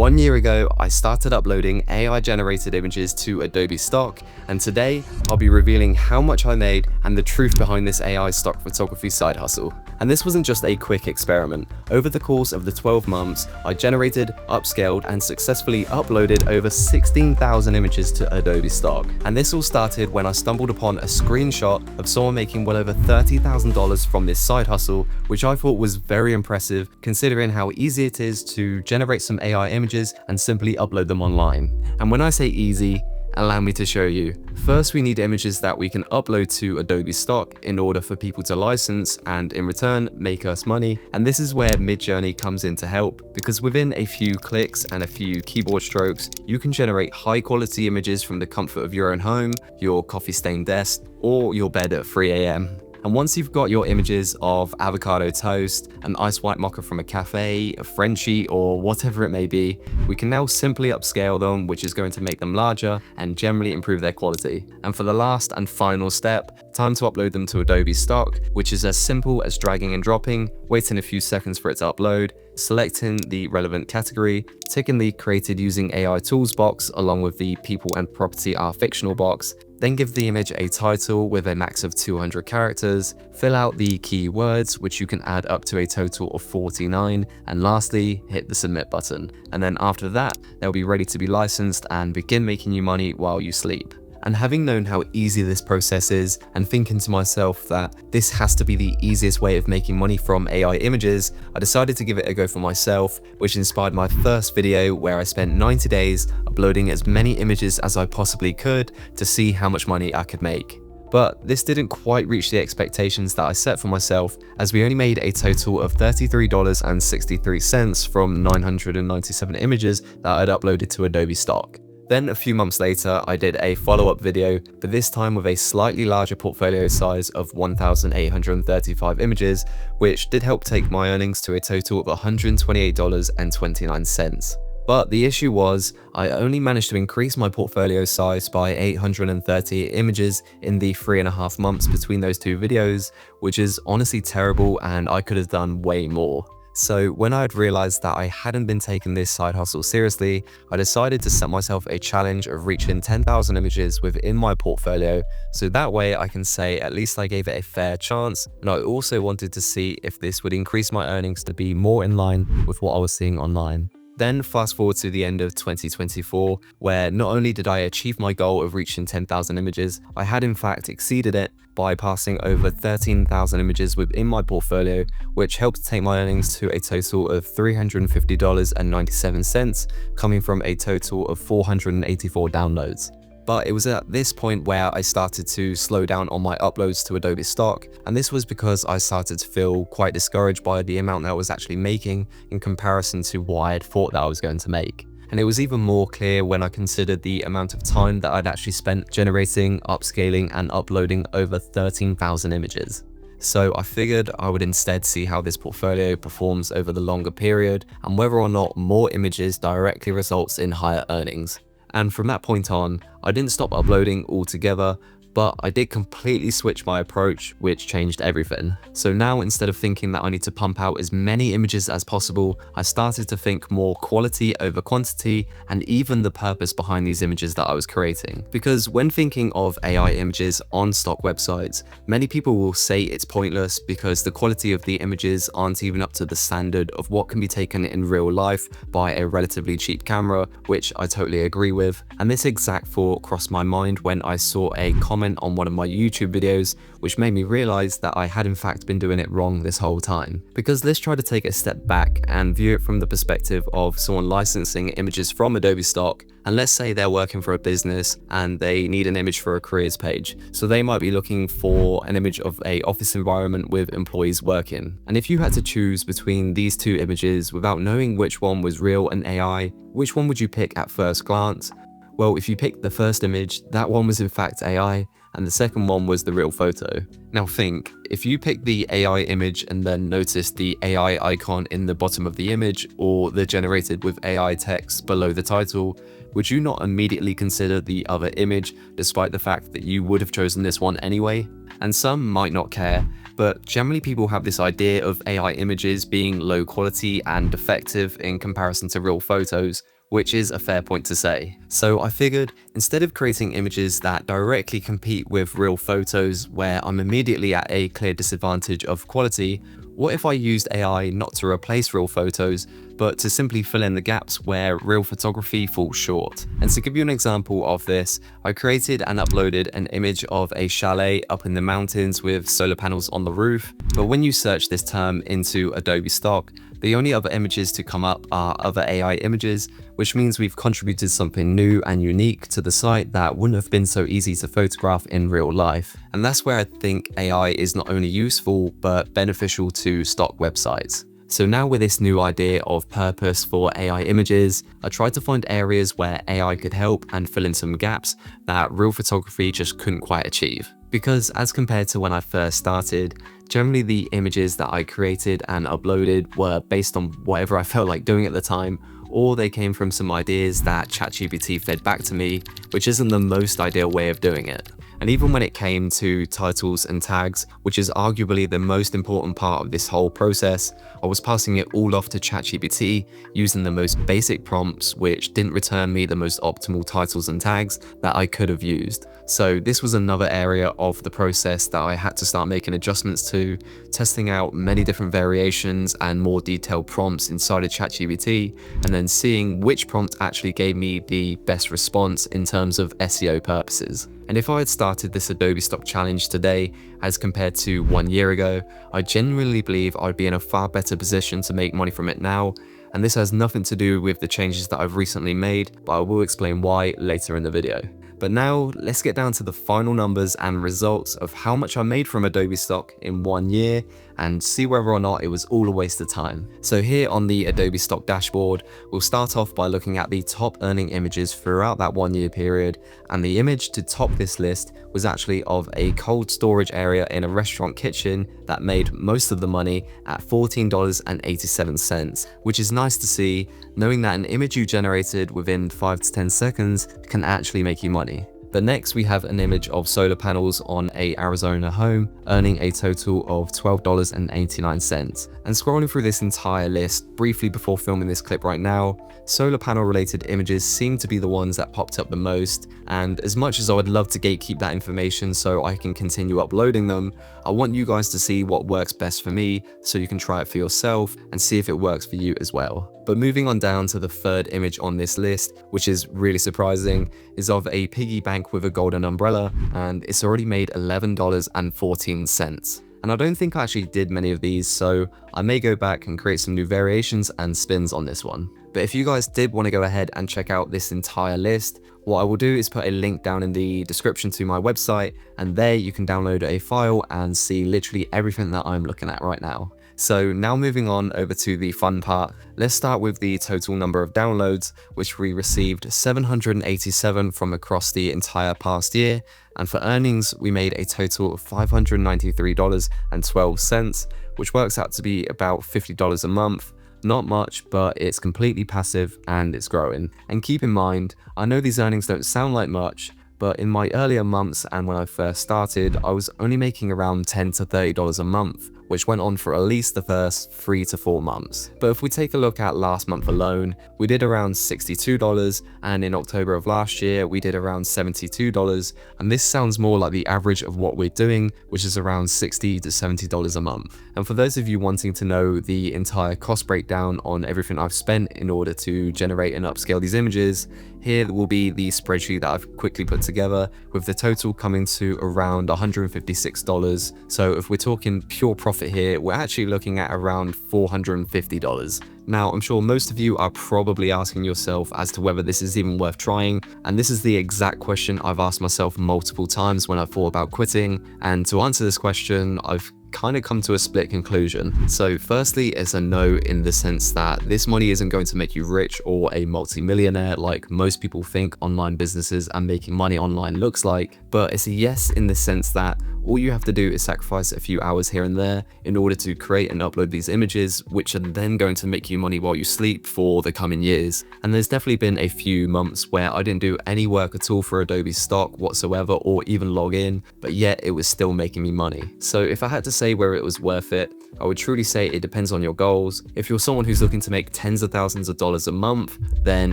1 year ago, I started uploading AI-generated images to Adobe Stock, and today I'll be revealing how much I made and the truth behind this AI stock photography side hustle. And this wasn't just a quick experiment. Over the course of the 12 months, I generated, upscaled, and successfully uploaded over 16,000 images to Adobe Stock. And this all started when I stumbled upon a screenshot of someone making well over $30,000 from this side hustle, which I thought was very impressive considering how easy it is to generate some AI images and simply upload them online. And when I say easy, allow me to show you. First, we need images that we can upload to Adobe Stock in order for people to license and in return make us money. And this is where Midjourney comes in to help, because within a few clicks and a few keyboard strokes, you can generate high quality images from the comfort of your own home, your coffee stained desk, or your bed at 3 AM. And once you've got your images of avocado toast, an ice white mocha from a cafe, a Frenchie, or whatever it may be, we can now simply upscale them, which is going to make them larger and generally improve their quality. And for the last and final step, time to upload them to Adobe Stock, which is as simple as dragging and dropping, waiting a few seconds for it to upload, selecting the relevant category, ticking the created using AI tools box along with the people and property are fictional box, then give the image a title with a max of 200 characters, fill out the keywords, which you can add up to a total of 49, and lastly, hit the submit button. And then after that, they'll be ready to be licensed and begin making you money while you sleep. And having known how easy this process is and thinking to myself that this has to be the easiest way of making money from AI images, I decided to give it a go for myself, which inspired my first video where I spent 90 days uploading as many images as I possibly could to see how much money I could make. But this didn't quite reach the expectations that I set for myself, as we only made a total of $33.63 from 997 images that I'd uploaded to Adobe Stock. Then a few months later, I did a follow-up video, but this time with a slightly larger portfolio size of 1,835 images, which did help take my earnings to a total of $128.29. But the issue was, I only managed to increase my portfolio size by 830 images in the 3.5 months between those two videos, which is honestly terrible and I could have done way more. So when I had realized that I hadn't been taking this side hustle seriously, I decided to set myself a challenge of reaching 10,000 images within my portfolio, so that way I can say at least I gave it a fair chance. And I also wanted to see if this would increase my earnings to be more in line with what I was seeing online. Then fast forward to the end of 2024, where not only did I achieve my goal of reaching 10,000 images, I had in fact exceeded it by passing over 13,000 images within my portfolio, which helped take my earnings to a total of $350.97, coming from a total of 484 downloads. But it was at this point where I started to slow down on my uploads to Adobe Stock, and this was because I started to feel quite discouraged by the amount that I was actually making in comparison to what I had thought that I was going to make. And it was even more clear when I considered the amount of time that I'd actually spent generating, upscaling, and uploading over 13,000 images. So I figured I would instead see how this portfolio performs over the longer period and whether or not more images directly results in higher earnings. And from that point on, I didn't stop uploading altogether, but I did completely switch my approach, which changed everything. So now, instead of thinking that I need to pump out as many images as possible, I started to think more quality over quantity and even the purpose behind these images that I was creating. Because when thinking of AI images on stock websites, many people will say it's pointless because the quality of the images aren't even up to the standard of what can be taken in real life by a relatively cheap camera, which I totally agree with. And this exact thought crossed my mind when I saw a comment on one of my YouTube videos, which made me realize that I had in fact been doing it wrong this whole time. Because let's try to take a step back and view it from the perspective of someone licensing images from Adobe Stock, and let's say they're working for a business and they need an image for a careers page. So they might be looking for an image of an office environment with employees working. And if you had to choose between these two images without knowing which one was real and AI, which one would you pick at first glance? Well, if you picked the first image, that one was in fact AI, and the second one was the real photo. Now think, if you pick the AI image and then notice the AI icon in the bottom of the image or the generated with AI text below the title, would you not immediately consider the other image despite the fact that you would have chosen this one anyway? And some might not care, but generally people have this idea of AI images being low quality and defective in comparison to real photos, which is a fair point to say. So I figured, instead of creating images that directly compete with real photos where I'm immediately at a clear disadvantage of quality, what if I used AI not to replace real photos, but to simply fill in the gaps where real photography falls short? And to give you an example of this, I created and uploaded an image of a chalet up in the mountains with solar panels on the roof, but when you search this term into Adobe Stock, the only other images to come up are other AI images, which means we've contributed something new and unique to the site that wouldn't have been so easy to photograph in real life. And that's where I think AI is not only useful, but beneficial to stock websites. So now with this new idea of purpose for AI images, I tried to find areas where AI could help and fill in some gaps that real photography just couldn't quite achieve. Because as compared to when I first started, generally the images that I created and uploaded were based on whatever I felt like doing at the time, or they came from some ideas that ChatGPT fed back to me, which isn't the most ideal way of doing it. And even when it came to titles and tags, which is arguably the most important part of this whole process, I was passing it all off to ChatGPT using the most basic prompts, which didn't return me the most optimal titles and tags that I could have used. So this was another area of the process that I had to start making adjustments to, testing out many different variations and more detailed prompts inside of ChatGPT, and then seeing which prompt actually gave me the best response in terms of SEO purposes. And if I had started this Adobe Stock challenge today as compared to 1 year ago, I genuinely believe I'd be in a far better position to make money from it now. And this has nothing to do with the changes that I've recently made, but I will explain why later in the video. But now let's get down to the final numbers and results of how much I made from Adobe Stock in 1 year and see whether or not it was all a waste of time. So here on the Adobe Stock dashboard, we'll start off by looking at the top earning images throughout that 1 year period, and the image to top this list was actually of a cold storage area in a restaurant kitchen that made most of the money at $14.87, which is nice to see, knowing that an image you generated within 5 to 10 seconds can actually make you money. But next we have an image of solar panels on a Arizona home, earning a total of $12.89. And scrolling through this entire list briefly before filming this clip right now, solar panel related images seem to be the ones that popped up the most, and as much as I would love to gatekeep that information so I can continue uploading them, I want you guys to see what works best for me so you can try it for yourself and see if it works for you as well. But moving on down to the third image on this list, which is really surprising, is of a piggy bank with a golden umbrella, and it's already made $11.14. And I don't think I actually did many of these, so I may go back and create some new variations and spins on this one. But if you guys did want to go ahead and check out this entire list, what I will do is put a link down in the description to my website, and there you can download a file and see literally everything that I'm looking at right now. So now moving on over to the fun part, let's start with the total number of downloads, which we received 787 from across the entire past year. And for earnings, we made a total of $593.12, which works out to be about $50 a month. Not much, but it's completely passive and it's growing. And keep in mind, I know these earnings don't sound like much, but in my earlier months and when I first started, I was only making around $10 to $30 a month, which went on for at least the first 3 to 4 months. But if we take a look at last month alone, we did around $62, and in October of last year, we did around $72, and this sounds more like the average of what we're doing, which is around $60 to $70 a month. And for those of you wanting to know the entire cost breakdown on everything I've spent in order to generate and upscale these images, here will be the spreadsheet that I've quickly put together, with the total coming to around $156. So if we're talking pure profit here, we're actually looking at around $450. Now, I'm sure most of you are probably asking yourself as to whether this is even worth trying, and this is the exact question I've asked myself multiple times when I thought about quitting. And to answer this question, I've kind of come to a split conclusion. So firstly, it's a no in the sense that this money isn't going to make you rich or a multi-millionaire like most people think online businesses and making money online looks like, but it's a yes in the sense that all you have to do is sacrifice a few hours here and there in order to create and upload these images, which are then going to make you money while you sleep for the coming years. And there's definitely been a few months where I didn't do any work at all for Adobe Stock whatsoever or even log in, but yet it was still making me money. So if I had to say where it was worth it, I would truly say it depends on your goals. If you're someone who's looking to make tens of thousands of dollars a month, then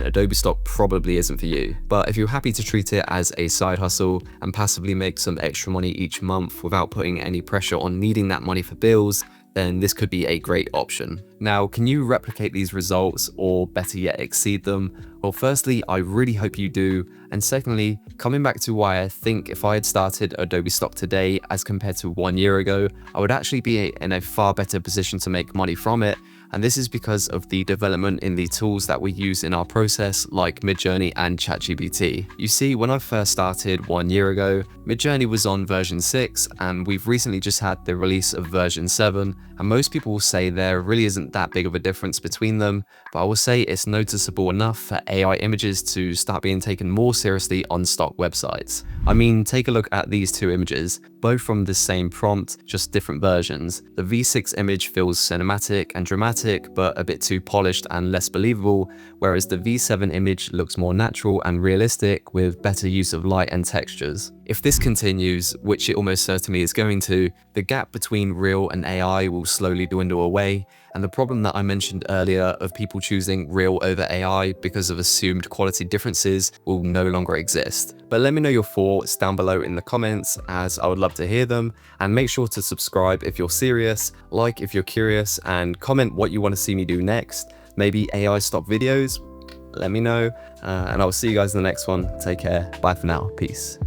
Adobe Stock probably isn't for you. But if you're happy to treat it as a side hustle and passively make some extra money each month without putting any pressure on needing that money for bills, then this could be a great option. Now, can you replicate these results or better yet exceed them? Well, firstly, I really hope you do. And secondly, coming back to why I think if I had started Adobe Stock today as compared to 1 year ago, I would actually be in a far better position to make money from it. And this is because of the development in the tools that we use in our process, like Midjourney and ChatGPT. You see, when I first started 1 year ago, Midjourney was on version 6, and we've recently just had the release of version 7, and most people will say there really isn't that big of a difference between them, but I will say it's noticeable enough for AI images to start being taken more seriously on stock websites. I mean, take a look at these two images, both from the same prompt, just different versions. The V6 image feels cinematic and dramatic, but a bit too polished and less believable, whereas the V7 image looks more natural and realistic with better use of light and textures. If this continues, which it almost certainly is going to, the gap between real and AI will slowly dwindle away, and the problem that I mentioned earlier of people choosing real over AI because of assumed quality differences will no longer exist. But let me know your thoughts down below in the comments, as I would love to hear them, and make sure to subscribe if you're serious, like if you're curious, and comment what you want to see me do next. Maybe AI stock videos? Let me know, and I'll see you guys in the next one. Take care. Bye for now. Peace.